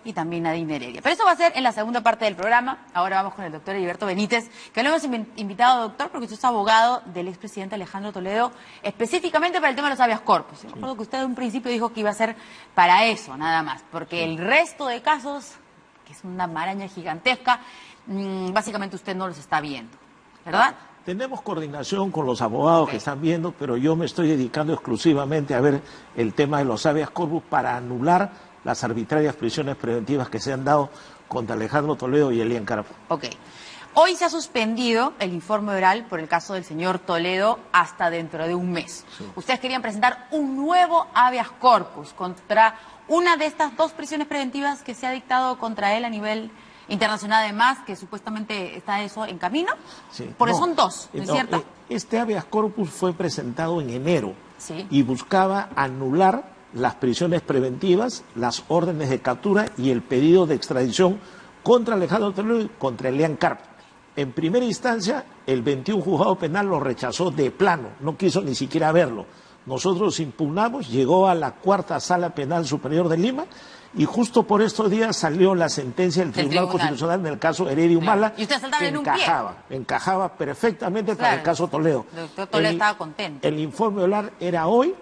y también Nadine Heredia. Pero eso va a ser en la segunda parte del programa. Ahora vamos con el doctor Heriberto Benítez, que lo hemos invitado, doctor, porque usted es abogado del expresidente Alejandro Toledo, específicamente para el tema de los habeas corpus. Yo recuerdo que usted en un principio dijo que iba a ser para eso, nada más, porque el resto de casos, que es una maraña gigantesca, básicamente usted no los está viendo, ¿verdad? Tenemos coordinación con los abogados que están viendo, pero yo me estoy dedicando exclusivamente a ver el tema de los habeas corpus para anular las arbitrarias prisiones preventivas que se han dado contra Alejandro Toledo y Elian Carpo. Ok. Hoy se ha suspendido el informe oral por el caso del señor Toledo hasta dentro de un mes. Sí. Ustedes querían presentar un nuevo habeas corpus contra una de estas dos prisiones preventivas que se ha dictado contra él a nivel internacional, además, que supuestamente está eso en camino. Sí. Porque son dos, ¿no es cierto? Este habeas corpus fue presentado en enero, sí, y buscaba anular las prisiones preventivas, las órdenes de captura y el pedido de extradición contra Alejandro Toledo y contra Elian Carpo. En primera instancia, el 21 juzgado penal lo rechazó de plano, no quiso ni siquiera verlo. Nosotros impugnamos, llegó a la cuarta sala penal superior de Lima y justo por estos días salió la sentencia del Tribunal Constitucional en el caso Heredia Humala, y usted que encajaba perfectamente para el caso Toledo. El doctor Toledo estaba contento. El informe oral era hoy,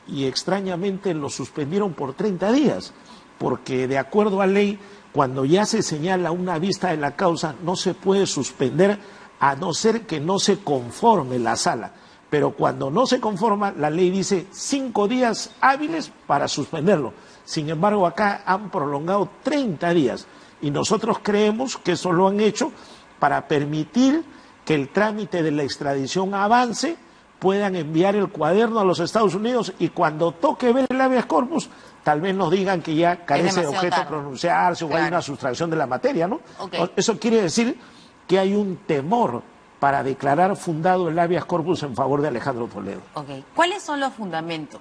y extrañamente lo suspendieron por 30 días, porque de acuerdo a ley, cuando ya se señala una vista de la causa, no se puede suspender a no ser que no se conforme la sala. Pero cuando no se conforma, la ley dice 5 días hábiles para suspenderlo. Sin embargo, acá han prolongado 30 días y nosotros creemos que eso lo han hecho para permitir que el trámite de la extradición avance, puedan enviar el cuaderno a los Estados Unidos y cuando toque ver el habeas corpus, tal vez nos digan que ya carece de objeto de pronunciarse, o hay una sustracción de la materia, ¿no? Okay. Eso quiere decir que hay un temor para declarar fundado el habeas corpus en favor de Alejandro Toledo. Okay. ¿Cuáles son los fundamentos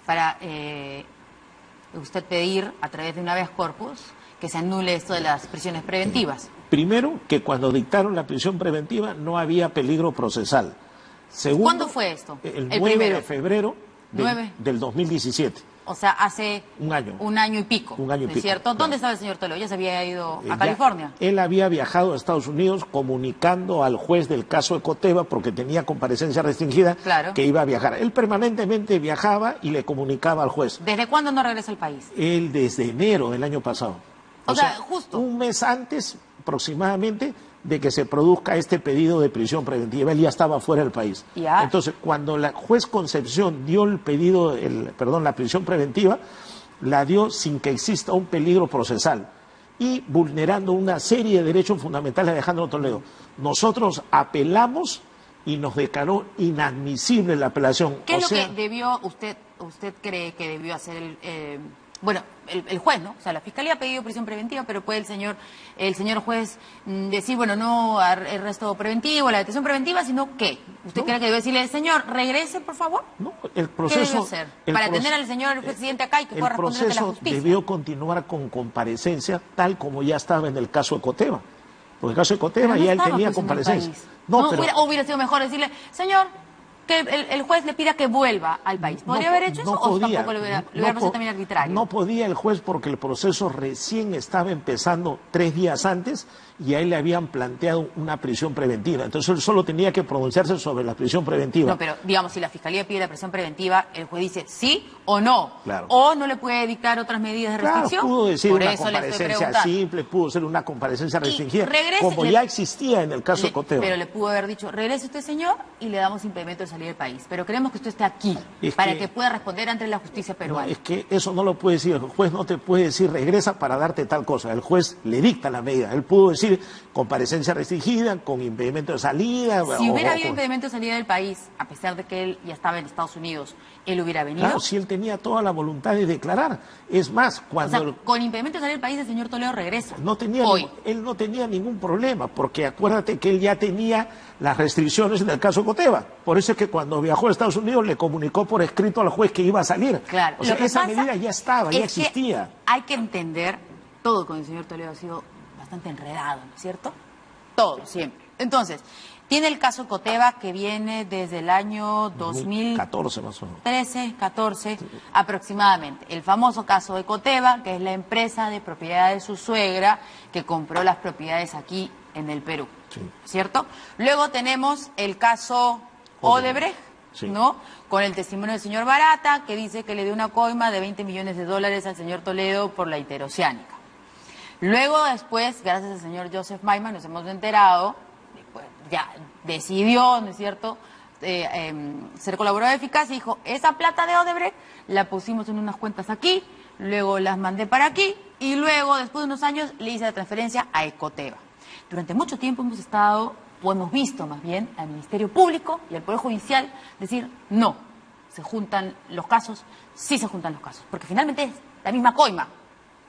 para usted pedir a través de un habeas corpus que se anule esto de las prisiones preventivas? Primero, que cuando dictaron la prisión preventiva no había peligro procesal. Segundo, ¿cuándo fue esto? El 9 de febrero del 2017. O sea, hace un año y pico. Un año y pico. ¿Cierto? Claro. ¿Dónde estaba el señor Toledo? ¿Ya se había ido a California? Él había viajado a Estados Unidos comunicando al juez del caso Ecoteva, porque tenía comparecencia restringida, claro, que iba a viajar. Él permanentemente viajaba y le comunicaba al juez. ¿Desde cuándo no regresa al país? Él desde enero del año pasado. O sea, justo un mes antes aproximadamente de que se produzca este pedido de prisión preventiva. Él ya estaba fuera del país. Ya. Entonces, cuando la juez Concepción dio el pedido, la prisión preventiva, la dio sin que exista un peligro procesal y vulnerando una serie de derechos fundamentales de Alejandro Toledo. Nosotros apelamos y nos declaró inadmisible la apelación. ¿Qué es lo que debió, usted cree que debió hacer el juez, ¿no? O sea, la Fiscalía ha pedido prisión preventiva, pero puede el señor juez decir, bueno, no arresto preventivo, la detención preventiva, sino ¿qué? ¿Usted cree que debe decirle al señor, regrese, por favor? No, el proceso... ¿Qué debe hacer? Para atender al señor presidente acá y que pueda responder ante la justicia. El proceso debió continuar con comparecencia, tal como ya estaba en el caso Ecoteva. Porque el caso Ecoteva ya él tenía comparecencia. No, pero hubiera sido mejor decirle, señor, que el juez le pida que vuelva al país. ¿Podría haber hecho eso o tampoco lo hubiera pasado también arbitrario? No podía el juez porque el proceso recién estaba empezando 3 días antes y a él le habían planteado una prisión preventiva. Entonces él solo tenía que pronunciarse sobre la prisión preventiva. No, pero digamos, si la Fiscalía pide la prisión preventiva, el juez dice sí o no. Claro. O no le puede dictar otras medidas de restricción. Claro, pudo decir una comparecencia simple, pudo ser una comparecencia restringida, como ya existía en el caso Ecoteva. Pero le pudo haber dicho, regrese usted, señor, y le damos impedimento de salir del país. Pero queremos que usted esté aquí, para que pueda responder ante la justicia peruana. No, es que eso no lo puede decir. El juez no te puede decir, regresa para darte tal cosa. El juez le dicta la medida. Él pudo decir comparecencia restringida, con impedimento de salida. Si hubiera habido impedimento de salida del país, a pesar de que él ya estaba en Estados Unidos, él hubiera venido. Claro, si él tenía toda la voluntad de declarar. Es más, cuando... O sea, con impedimento de salir del país, el señor Toledo regresa. Él no tenía ningún problema, porque acuérdate que él ya tenía las restricciones en el caso Ecoteva. Por eso es que cuando viajó a Estados Unidos le comunicó por escrito al juez que iba a salir. Claro. O sea, esa medida ya estaba, ya existía. Hay que entender, todo con el señor Toledo ha sido bastante enredado, ¿no es cierto? Todo, siempre. Entonces, tiene el caso Coteva que viene desde el año 2014 más o menos. 13, 14 aproximadamente. El famoso caso de Coteva, que es la empresa de propiedad de su suegra que compró las propiedades aquí en el Perú, Sí. ¿cierto? Luego tenemos el caso Odebrecht, Sí. ¿no? Con el testimonio del señor Barata, que dice que le dio una coima de 20 millones de dólares al señor Toledo por la interoceánica. Luego, después, gracias al señor Joseph Maiman, nos hemos enterado, pues, ya decidió, ¿no es cierto?, ser colaborador eficaz y dijo, esa plata de Odebrecht la pusimos en unas cuentas aquí, luego las mandé para aquí y luego, después de unos años, le hice la transferencia a Ecoteva. Durante mucho tiempo hemos estado, o hemos visto más bien, al Ministerio Público y al Poder Judicial decir, no, se juntan los casos, sí se juntan los casos, porque finalmente es la misma coima.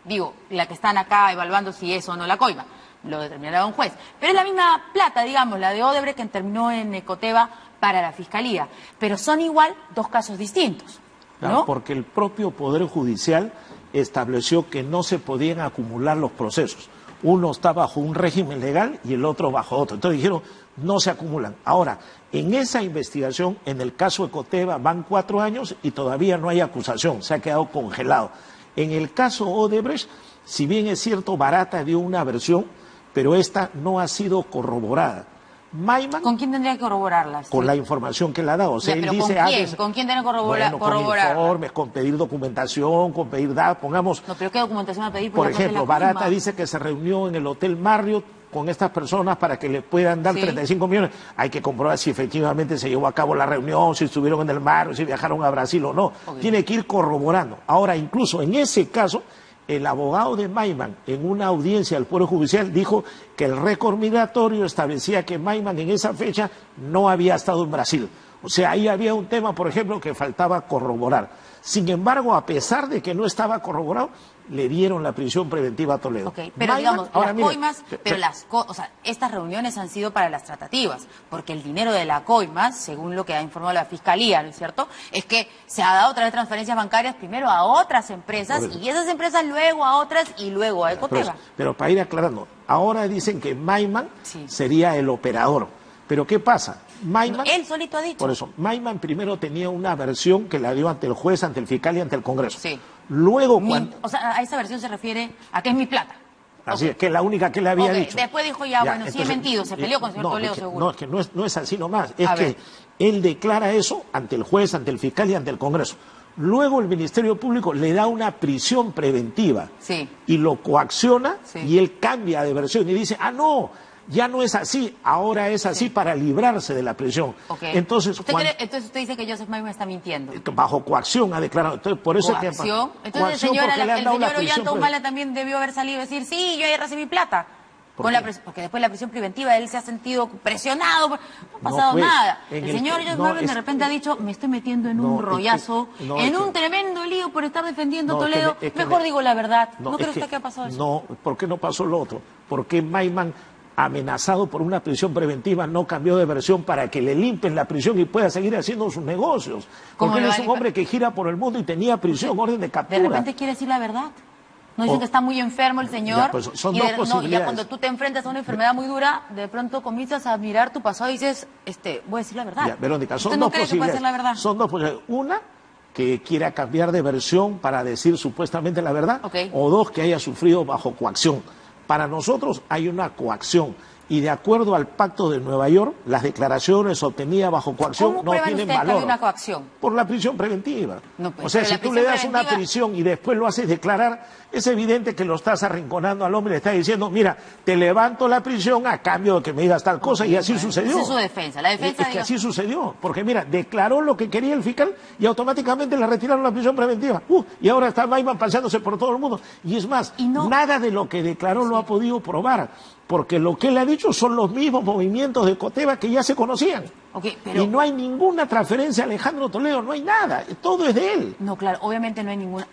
Digo, la que están acá evaluando si es o no la coima, lo determinará un juez. Pero es la misma plata, digamos, la de Odebrecht que terminó en Ecoteva para la Fiscalía. Pero son igual dos casos distintos, ¿no? Claro, porque el propio Poder Judicial estableció que no se podían acumular los procesos. Uno está bajo un régimen legal y el otro bajo otro. Entonces dijeron, no se acumulan. Ahora, en esa investigación, en el caso Ecoteva, van 4 años y todavía no hay acusación, se ha quedado congelado. En el caso Odebrecht, si bien es cierto, Barata dio una versión, pero esta no ha sido corroborada. Maiman, ¿Con quién tendría que corroborarlas? con la información que le ha dado. O sea, Ya, él pero dice, ¿con quién? ¿Con quién tiene que bueno, con informes, con pedir documentación, con pedir datos, pongamos... No, pero ¿qué documentación va a pedir? Por la parte de la ejemplo, Barata coima? dice que se reunió en el Hotel Marriott con estas personas para que le puedan dar Sí. 35 millones. Hay que comprobar si efectivamente se llevó a cabo la reunión, si estuvieron en el Marriott, si viajaron a Brasil o no. Ok. Tiene que ir corroborando. Ahora, incluso en ese caso, el abogado de Maiman, en una audiencia del Poder Judicial, dijo que el récord migratorio establecía que Maiman en esa fecha no había estado en Brasil. O sea, ahí había un tema, por ejemplo, que faltaba corroborar. Sin embargo, a pesar de que no estaba corroborado, le dieron la prisión preventiva a Toledo. Ok, pero Maiman, digamos, ahora, las mire, coimas, pero o sea, estas reuniones han sido para las tratativas, porque el dinero de la coima, según lo que ha informado la Fiscalía, ¿no es cierto?, es que se ha dado otra vez transferencias bancarias primero a otras empresas Por eso. y esas empresas luego a otras y luego a Ecoteva. Pero para ir aclarando, ahora dicen que Maiman Sí. sería el operador. Pero ¿qué pasa? Maiman, Él solito ha dicho. por eso, Maiman primero tenía una versión que la dio ante el juez, ante el fiscal y ante el Congreso. Sí. Luego, cuando... O sea, a esa versión se refiere a que es mi plata. Así Ok. es, que es la única que le había Ok, dicho. después dijo ya, bueno, sí he entonces, mentido, se peleó con el señor Toledo, es que, seguro. No, es que no es así nomás. Es A que ver. él declara eso ante el juez, ante el fiscal y ante el Congreso. Luego el Ministerio Público le da una prisión preventiva Sí. y lo coacciona Sí. y él cambia de versión y dice, no, ya no es así, ahora es así para librarse de la prisión. Ok. Entonces, Entonces usted dice que Joseph Maiman está mintiendo. bajo coacción ha declarado. Entonces, por eso es Coacción. que... Entonces coacción el señor, porque le han dado la prisión Ollanta preventiva. Humala también debió haber salido y decir, sí, yo ya recibí plata. ¿Por qué? Porque después de la prisión preventiva él se ha sentido presionado. No ha No, pasado pues, nada. en El el- señor Joseph no, Maiman de es- repente ha dicho, me estoy metiendo en No, un es que- rollazo, no, es en que- un tremendo lío por estar defendiendo a No, es que Toledo. es que Mejor digo la verdad. ¿No es cree usted que ha pasado eso? No, ¿por qué no pasó lo otro? Porque Maiman, amenazado por una prisión preventiva, no cambió de versión para que le limpien la prisión y pueda seguir haciendo sus negocios. ¿Cómo Porque él le es va a un hombre que gira por el mundo y tenía prisión, orden de De captura. repente quiere decir la verdad. No dicen O- que está muy enfermo el señor. Ya, pues, son y dos ya posibilidades. cuando tú te enfrentas a una enfermedad muy dura, de pronto comienzas a mirar tu pasado y dices, voy a decir la verdad. Ya, Verónica, son ¿Usted no dos cree que puede posibilidades. ser la verdad? Son dos posibilidades. Una, que quiera cambiar de versión para decir supuestamente la verdad. Ok. O dos, que haya sufrido bajo coacción. Para nosotros hay una coacción. Y de acuerdo al Pacto de Nueva York, las declaraciones obtenidas bajo coacción ¿Cómo no prueban tienen ustedes que valor. había una coacción? Por la prisión preventiva. No, pues, o sea, pero si la tú le prisión das una preventiva- prisión y después lo haces declarar, es evidente que lo estás arrinconando al hombre y le estás diciendo, mira, te levanto la prisión a cambio de que me digas tal cosa, y así Bueno, sucedió. esa es su defensa. La defensa, Es que digo- así sucedió, porque mira, declaró lo que quería el fiscal y automáticamente le retiraron la prisión preventiva. Y ahora está Maiman paseándose por todo el mundo. Y es más, Y no- nada de lo que declaró lo ha podido probar, porque lo que él ha dicho son los mismos movimientos de Coteva que ya se conocían. Okay, pero... Y no hay ninguna transferencia a Alejandro Toledo, no hay nada, todo es de él. No, claro, obviamente no hay ninguna...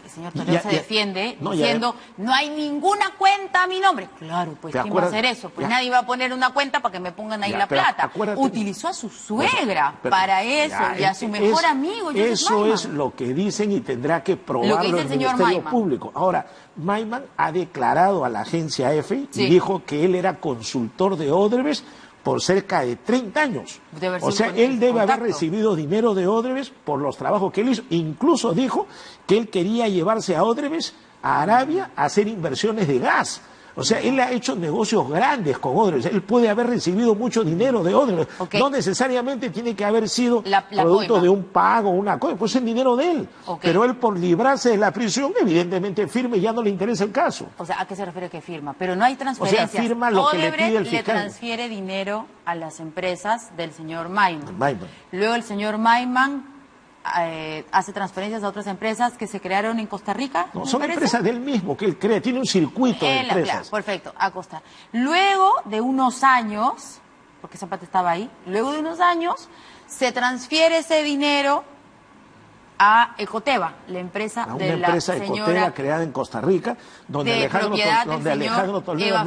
El señor Toledo se defiende diciendo, no hay ninguna cuenta a mi nombre. Claro, pues ¿quién va a hacer eso? Pues nadie va a poner una cuenta para que me pongan ahí la plata. Utilizó a su suegra para eso y a su mejor amigo. Eso es lo que dicen y tendrá que probarlo el Ministerio Público. Ahora, Maiman ha declarado a la agencia EFE y dijo que él era consultor de Odebrecht por cerca de 30 años. O sea, él debe haber recibido dinero de Odebrecht por los trabajos que él hizo. Incluso dijo que él quería llevarse a Odebrecht a Arabia a hacer inversiones de gas. O sea, él ha hecho negocios grandes con Odebrecht. Él puede haber recibido mucho dinero de Odebrecht. No necesariamente tiene que haber sido producto de un pago, una cosa. Pues es el dinero de él. Pero él, por librarse de la prisión, evidentemente firme y ya no le interesa el caso. O sea, ¿a qué se refiere que firma? Pero no hay transferencias. O sea, firma lo que le pide el fiscal. Le transfiere dinero a las empresas del señor Maiman. Luego el señor Maiman hace transferencias a otras empresas que se crearon en Costa Rica. No, son empresas del mismo que él crea, tiene un circuito de empresas. Perfecto, a Costa. Luego de unos años, porque esa parte estaba ahí, luego de unos años se transfiere ese dinero a Ecoteva, la empresa de la señora... Ecoteva creada en Costa Rica, donde Alejandro Toledo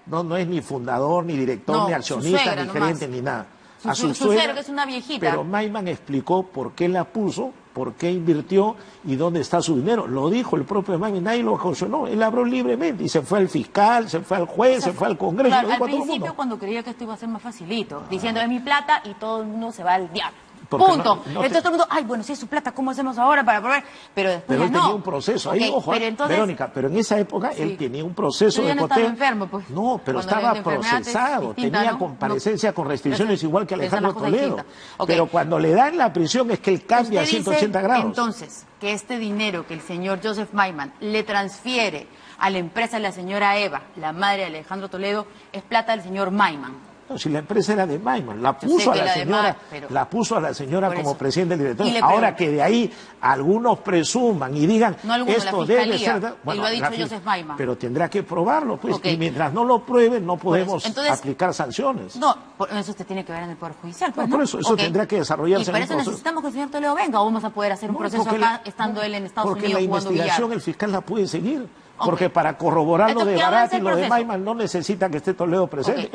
no es ni fundador, ni director, ni accionista, ni gerente, ni nada. A su suegra, que es una viejita. Pero Maiman explicó por qué la puso, por qué invirtió y dónde está su dinero. Lo dijo el propio Maiman, nadie lo caucionó. Él habló libremente y se fue al fiscal, se fue al juez, se fue al Congreso. Claro, lo dijo al a todo el principio, mundo. cuando creía que esto iba a ser más facilito, diciendo es mi plata y todo el mundo se va al diablo. Punto. Entonces todo el mundo, ay, bueno, si es su plata, ¿cómo hacemos ahora para probar? Pero después él tenía un proceso. Ahí, ojo, Verónica, pero en esa época él tenía un proceso de Ecoteva. Enfermo, pues. No, pero estaba procesado, tenía comparecencia con restricciones igual que Alejandro Toledo. Pero cuando le dan la prisión es que él cambia a 180 grados. Entonces, que este dinero que el señor Joseph Maiman le transfiere a la empresa de la señora Eva, la madre de Alejandro Toledo, es plata del señor Maiman. No, si la empresa era de Maiman, la puso a la señora como presidente del directorio. Ahora que de ahí algunos presuman y digan esto debe ser... Bueno, y lo ha dicho Joseph Maiman. Pero tendrá que probarlo, pues. Y mientras no lo prueben, no podemos aplicar sanciones. No, eso usted tiene que ver en el Poder Judicial. Pues, por eso tendrá que desarrollarse. Y para eso necesitamos que el señor Toledo venga, o vamos a poder hacer un proceso acá, estando él en Estados Unidos jugando billar. Porque la investigación el fiscal la puede seguir. Porque para corroborar lo de Barat y lo de Maiman no necesita que esté Toledo presente.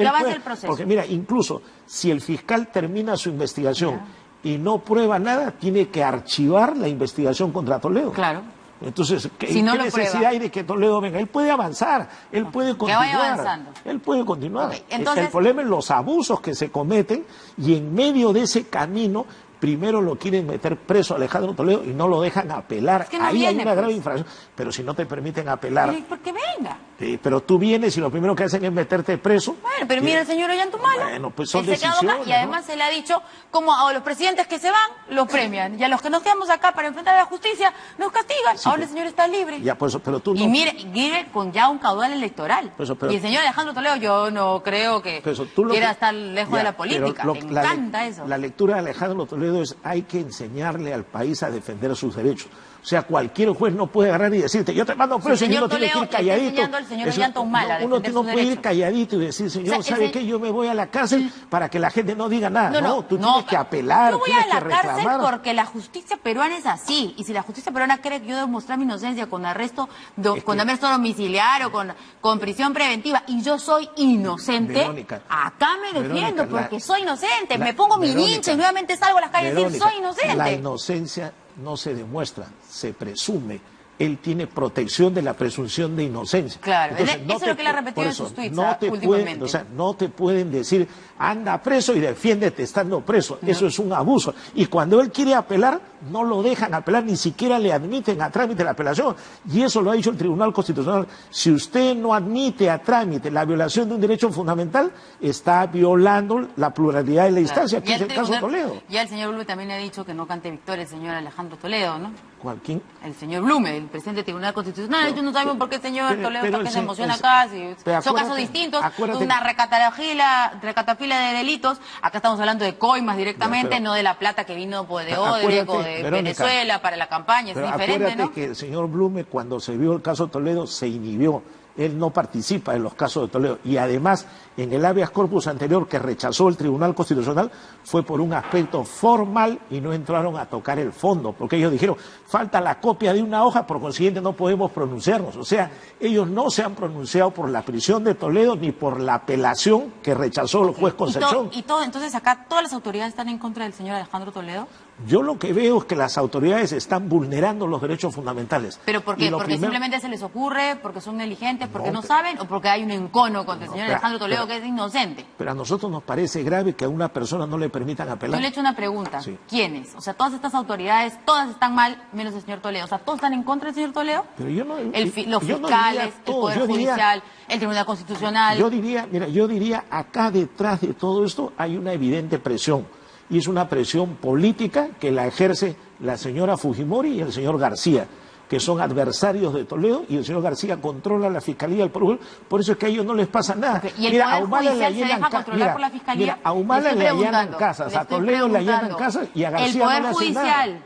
Porque mira, incluso si el fiscal termina su investigación y no prueba nada, tiene que archivar la investigación contra Toledo. Claro. Entonces, ¿qué necesidad hay de que Toledo venga? Él puede avanzar, él puede continuar. Que vaya avanzando. Él puede continuar. Entonces, el problema es los abusos que se cometen y en medio de ese camino primero lo quieren meter preso a Alejandro Toledo y no lo dejan apelar. Es que no ahí viene, hay una grave infracción. Pero si no te permiten apelar... Porque venga. Pero tú vienes y lo primero que hacen es meterte preso. Bueno, pero mira el señor Ollantumala. Bueno, pues son decisiones. Y además se le ha dicho como a los presidentes que se van, los premian. Y a los que nos quedamos acá para enfrentar a la justicia, nos castigan. Ahora el señor está libre. Ya, pues, pero tú no... Y mire con ya un caudal electoral. Y el señor Alejandro Toledo, yo no creo que quiera estar lejos de la política. Me encanta eso. La lectura de Alejandro Toledo es: hay que enseñarle al país a defender sus derechos. O sea, cualquier juez no puede agarrar y decirte, yo te mando preso y uno tiene que ir calladito. Uno no puede ir calladito y decir, señor, ¿sabe qué? Yo me voy a la cárcel para que la gente no diga nada. No, tú tienes que apelar, yo voy a la cárcel porque la justicia peruana es así. Y si la justicia peruana cree que yo debo mostrar mi inocencia con arresto domiciliario, con prisión preventiva, y yo soy inocente, Verónica, acá me defiendo porque soy inocente. Me pongo mi vincha y nuevamente salgo a las calles y decir, soy inocente. La inocencia no se demuestra, se presume. Él tiene protección de la presunción de inocencia. Claro, entonces, eso es lo que él ha repetido en sus tweets últimamente. No te pueden decir, anda preso y defiéndete estando preso. No. Eso es un abuso. Y cuando él quiere apelar, no lo dejan apelar, ni siquiera le admiten a trámite la apelación. Y eso lo ha dicho el Tribunal Constitucional. Si usted no admite a trámite la violación de un derecho fundamental, está violando la pluralidad de la instancia, que es el caso de Toledo. Ya el señor Blume también le ha dicho que no cante victoria el señor Alejandro Toledo, ¿no? ¿Quién? El señor Blume, el presidente del Tribunal Constitucional. Ellos no sabemos por qué el señor Toledo está que se emociona acá. Son casos distintos, una recatafila de delitos. Acá estamos hablando de coimas directamente, no de la plata que vino de Odebrecht o de Venezuela para la campaña. Es diferente, ¿no? Que el señor Blume, cuando se vio el caso Toledo, se inhibió. él no participa en los casos de Toledo. Y además, en el habeas corpus anterior que rechazó el Tribunal Constitucional, fue por un aspecto formal y no entraron a tocar el fondo, porque ellos dijeron, falta la copia de una hoja, por consiguiente no podemos pronunciarnos. O sea, ellos no se han pronunciado por la prisión de Toledo ni por la apelación que rechazó el juez Concepción. Entonces acá todas las autoridades están en contra del señor Alejandro Toledo. Yo lo que veo es que las autoridades están vulnerando los derechos fundamentales. ¿Pero por qué? ¿Porque simplemente se les ocurre? ¿Porque son negligentes? ¿Porque no saben? ¿O porque hay un encono contra el señor Alejandro Toledo que es inocente? Pero a nosotros nos parece grave que a una persona no le permitan apelar. Yo le he hecho una pregunta. Sí. ¿Quiénes? O sea, todas estas autoridades, todas están mal, menos el señor Toledo. O sea, ¿todos están en contra del señor Toledo? Pero yo no, los fiscales, el Poder Judicial, el Tribunal Constitucional. Yo diría, acá detrás de todo esto hay una evidente presión. Y es una presión política que la ejerce la señora Fujimori y el señor García, que son adversarios de Toledo, y el señor García controla la Fiscalía del Poder. Por eso es que a ellos no les pasa nada. Okay. ¿Y el Poder Judicial se deja controlar por la Fiscalía? Mira, a Humala le allanan casas, a Toledo le allanan casas y a García ¿El Poder no le hacen Judicial nada.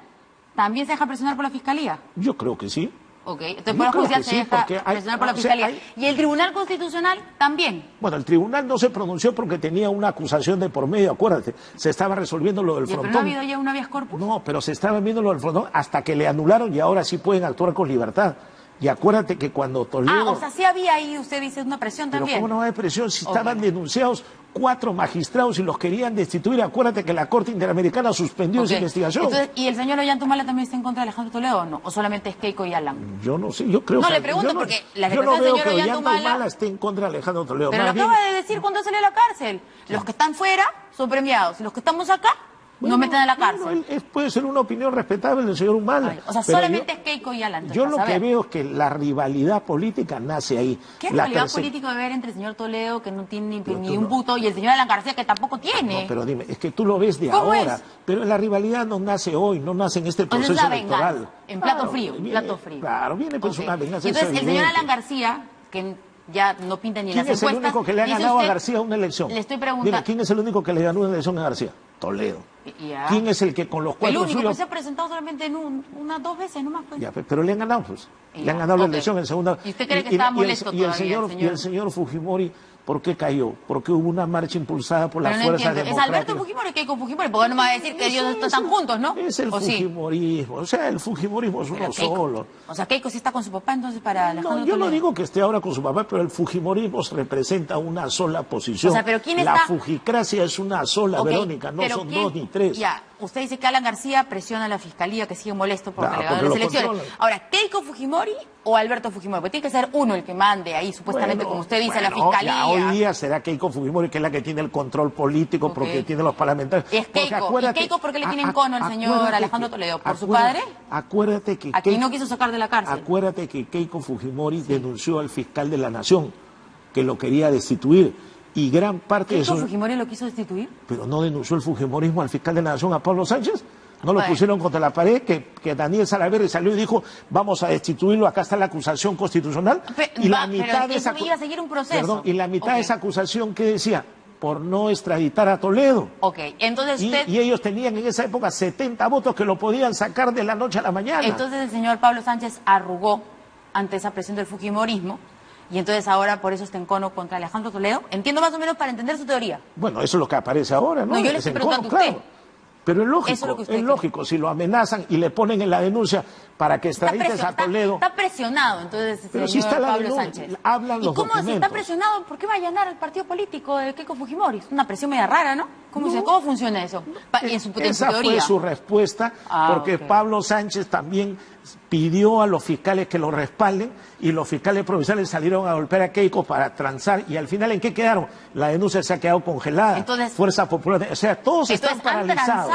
también se deja presionar por la Fiscalía? Yo creo que sí. Ok, entonces el Poder Judicial se deja presionar por la Fiscalía. ¿Y el Tribunal Constitucional también? Bueno, el tribunal no se pronunció porque tenía una acusación de por medio, acuérdate. Se estaba resolviendo lo del frontón. ¿Pero no ha habido ya un habeas corpus? No, pero se estaba viendo lo del frontón hasta que le anularon y ahora sí pueden actuar con libertad. Y acuérdate que cuando Toledo... o sea, sí había ahí, usted dice, una presión también. Pero ¿cómo no hay presión? Si estaban denunciados 4 magistrados y los querían destituir. Acuérdate que la Corte Interamericana suspendió esa investigación. Entonces, ¿y el señor Ollantumala también está en contra de Alejandro Toledo o no? ¿O solamente es Keiko y Alan? Yo no sé, yo creo que... No, le pregunto porque la yo no veo del señor que Ollantumala esté en contra de Alejandro Toledo. Pero lo acaba de decir cuando salió a la cárcel. Los que están fuera son premiados y los que estamos acá... no meten a la cárcel. Puede ser una opinión respetable del señor Humala. O sea, solamente es Keiko y Alan. Yo lo que veo es que la rivalidad política nace ahí. ¿Qué rivalidad política va a haber entre el señor Toledo, que no tiene ni un voto, y el señor Alan García, que tampoco tiene? No, pero dime, es que tú lo ves de ahora. Pero la rivalidad no nace hoy, no nace en este proceso electoral. En plato frío, plato frío. Claro, viene pues una venganza. Entonces, el señor Alan García, que ya no pinta ni en las encuestas... ¿Quién es el único que le ha ganado a García una elección? Le estoy preguntando... Dime, ¿quién es el único que le ganó una elección a García? Toledo. ¿Quién es el que con los 4 El único suyos... que se ha presentado solamente en unas 2 veces nomás. Pues. Ya, pero le han ganado, pues. Le han ganado la elección en segunda... ¿Y usted cree que estaba molesto todavía, y el señor Fujimori, ¿por qué cayó? Porque hubo una marcha impulsada por las fuerzas democráticas. ¿Es Alberto Fujimori o Keiko Fujimori? Porque no me va a decir que ellos están juntos, ¿no? Es el Fujimorismo. O sea, el Fujimorismo es uno solo. O sea, Keiko sí está con su papá, entonces, para Alejandro No, yo Toledo. no digo que esté ahora con su papá, pero el Fujimorismo representa una sola posición. O sea, pero ¿quién está? La fujicracia es una sola, Verónica, no son 2 ni 3. Ya, usted dice que Alan García presiona a la Fiscalía, que sigue molesto porque le ganó las elecciones. Controlan. Ahora, ¿Keiko Fujimori o Alberto Fujimori? Porque tiene que ser uno el que mande ahí, supuestamente, como usted dice, a la Fiscalía. Ya, hoy día será Keiko Fujimori, que es la que tiene el control político, porque tiene los parlamentarios. Es Keiko. ¿Y Keiko por qué le tiene encono al señor Alejandro Toledo? ¿Por su padre? Acuérdate que... Aquí no quiso sacar de la cárcel. Acuérdate que Keiko Fujimori denunció al fiscal de la Nación, que lo quería destituir. Y gran parte de eso... ¿Keiko Fujimori lo quiso destituir? Pero no denunció el Fujimorismo al fiscal de la Nación, a Pablo Sánchez. No lo pusieron contra la pared, que Daniel Salaverry salió y dijo, vamos a destituirlo, acá está la acusación constitucional. Y la mitad de esa... iba a seguir un proceso. Perdón, y la mitad de esa acusación, ¿qué decía? Por no extraditar a Toledo. Entonces usted... Y ellos tenían en esa época 70 votos que lo podían sacar de la noche a la mañana. Entonces el señor Pablo Sánchez arrugó ante esa presión del Fujimorismo, y entonces ahora por eso está en cono contra Alejandro Toledo. Entiendo más o menos para entender su teoría. Bueno, eso es lo que aparece ahora, ¿no? No, yo le estoy preguntando a usted. Pero es lógico, si lo amenazan y le ponen en la denuncia para que extradites a Toledo... Está presionado, entonces, pero señor si está Pablo Sánchez. Hablan los documentos. ¿Y cómo, si está presionado, por qué va a allanar al partido político de Keiko Fujimori? Es una presión media rara, ¿no? ¿Cómo funciona eso? Esa fue su respuesta, porque Pablo Sánchez también pidió a los fiscales que lo respalden, y los fiscales provinciales salieron a golpear a Keiko para transar, y al final, ¿en qué quedaron? La denuncia se ha quedado congelada. Entonces, Fuerza Popular, o sea, todos están paralizados.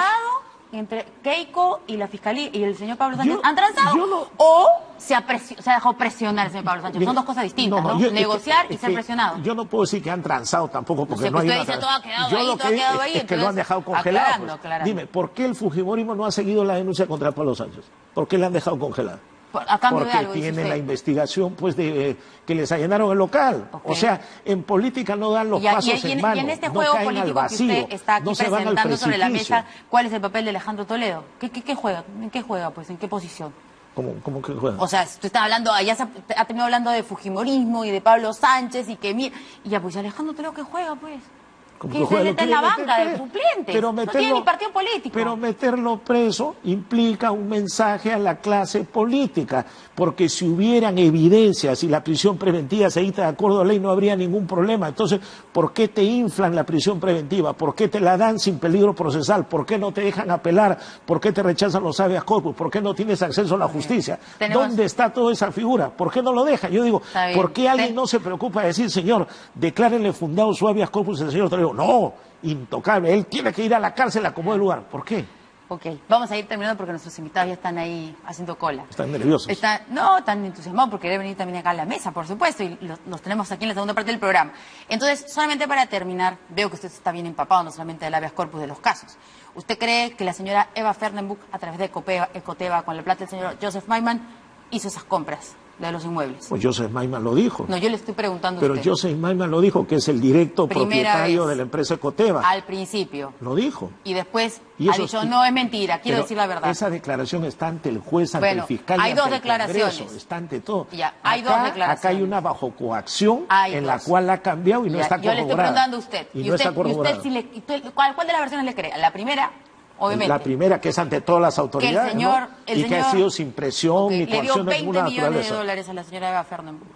Entre Keiko y la Fiscalía y el señor Pablo Sánchez, ¿han transado? ¿O se ha dejado presionar el señor Pablo Sánchez? Son dos cosas distintas, ¿no? Negociar y ser presionado. Yo no puedo decir que han transado tampoco, porque no hay una... Usted dice, todo ha quedado ahí, es que lo han dejado congelado. Pues. Dime, ¿por qué el Fujimorismo no ha seguido la denuncia contra Pablo Sánchez? ¿Por qué le han dejado congelada? Porque tienen la investigación pues de que les allanaron el local. O sea, en política no dan los pasos en mano, y en este no juego caen político al vacío, que usted está aquí no se van al presentando sobre la precipicio. mesa, ¿cuál es el papel de Alejandro Toledo? ¿Qué juega? ¿En qué juega, pues? ¿En qué posición? ¿Cómo que juega? O sea, tú estás hablando, ya se ha terminado hablando de fujimorismo y de Pablo Sánchez y que mira, y ya pues Alejandro Toledo que juega pues. Que se mete en la banca de suplentes. No tiene ni partido político. Pero meterlo preso implica un mensaje a la clase política, porque si hubieran evidencias y la prisión preventiva se dicta de acuerdo a la ley, no habría ningún problema. Entonces, ¿por qué te inflan la prisión preventiva? ¿Por qué te la dan sin peligro procesal? ¿Por qué no te dejan apelar? ¿Por qué te rechazan los habeas corpus? ¿Por qué no tienes acceso a la justicia? ¿Dónde está toda esa figura? ¿Por qué no lo dejan? Yo digo, ¿por qué alguien no se preocupa de decir, señor, declárenle fundado su habeas corpus al señor Toledo? No, intocable, él tiene que ir a la cárcel a como de lugar. ¿Por qué? Ok, vamos a ir terminando porque nuestros invitados ya están ahí haciendo cola. Están nerviosos. No, están entusiasmados porque deben venir también acá a la mesa, por supuesto, y los tenemos aquí en la segunda parte del programa. Entonces, solamente para terminar, veo que usted está bien empapado, no solamente del habeas corpus de los casos. ¿Usted cree que la señora Eva Fernenbusch, a través de Ecoteva, con la plata del señor Joseph Maiman, hizo esas compras de los inmuebles? Pues Joseph Maiman lo dijo. No, yo le estoy preguntando a Pero usted. Joseph Maiman lo dijo, que es el directo propietario de la empresa Ecoteva. Al principio. Lo dijo. Y después ha dicho, no, es mentira, quiero decir la verdad. Esa declaración está ante el juez, ante el fiscal, hay ante dos el declaraciones. Congreso, está ante todo. Ya, hay dos declaraciones. Acá hay una bajo coacción en la cual ha cambiado y no está corroborada. Yo le estoy preguntando a usted. Y no está corroborada. ¿Cuál de las versiones le cree? La primera, obviamente. La primera, que es ante todas las autoridades, que ha sido sin presión ni coacción de ninguna naturaleza. Le dio 20 millones de dólares a la señora Eva Fernenbusch.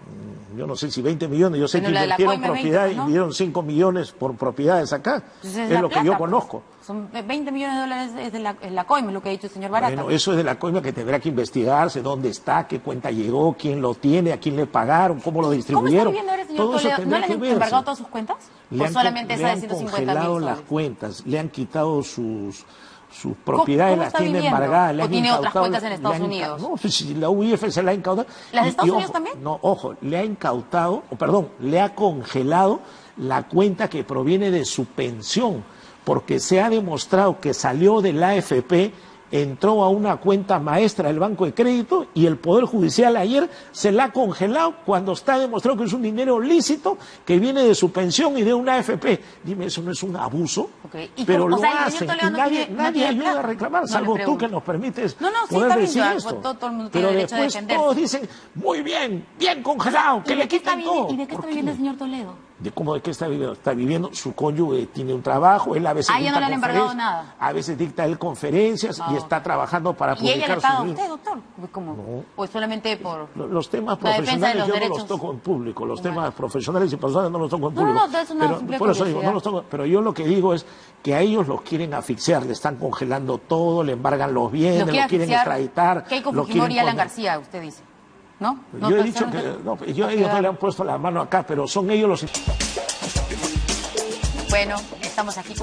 Yo no sé si 20 millones, yo sé que invirtieron propiedades, y dieron 5 millones por propiedades acá. Entonces, es lo que yo conozco. Son 20 millones de dólares es la coima, es lo que ha dicho el señor Barata. Bueno, eso es de la coima que tendrá que investigarse, dónde está, qué cuenta llegó, quién lo tiene, a quién le pagaron, cómo lo distribuyeron. ¿Cómo está viviendo ahora, señor Toledo? ¿No le han embargado todas sus cuentas? ¿O solamente esa de 150 mil soles? Le han congelado las cuentas, le han quitado sus propiedades, las tiene embargadas. ¿O tiene otras cuentas en Estados Unidos? No, si la UIF se la ha incautado. ¿Las de Estados Unidos también? No, ojo, le ha incautado, le ha congelado la cuenta que proviene de su pensión, porque se ha demostrado que salió de la AFP, entró a una cuenta maestra del Banco de Crédito y el Poder Judicial ayer se la ha congelado cuando está demostrado que es un dinero lícito que viene de su pensión y de una AFP. Dime, ¿eso no es un abuso? Okay. Pero lo hacen y nadie ayuda a reclamar, salvo tú que nos permites poder decir esto. Todo el mundo pero tiene derecho después a defenderse. Todos dicen, muy bien, bien congelado, que le quitan todo. ¿Y de qué está viviendo el señor Toledo? ¿De qué está viviendo? Está viviendo, su cónyuge tiene un trabajo, él a veces dicta no le han embargado nada. A veces dicta él conferencias y está trabajando para publicar. ¿Y ella le paga a usted, doctor? ¿Cómo? No. ¿O solamente por los temas profesionales yo no los toco en público, los temas profesionales y personales no los toco en público. No, es una simple por eso digo, no los toco, pero yo lo que digo es que a ellos los quieren asfixiar, le están congelando todo, le embargan los bienes, lo quieren extraditar. Keiko Fujimori y Alan García, usted dice. ¿No? Yo he dicho que ellos no le han puesto la mano acá, pero son ellos los... Bueno, estamos aquí con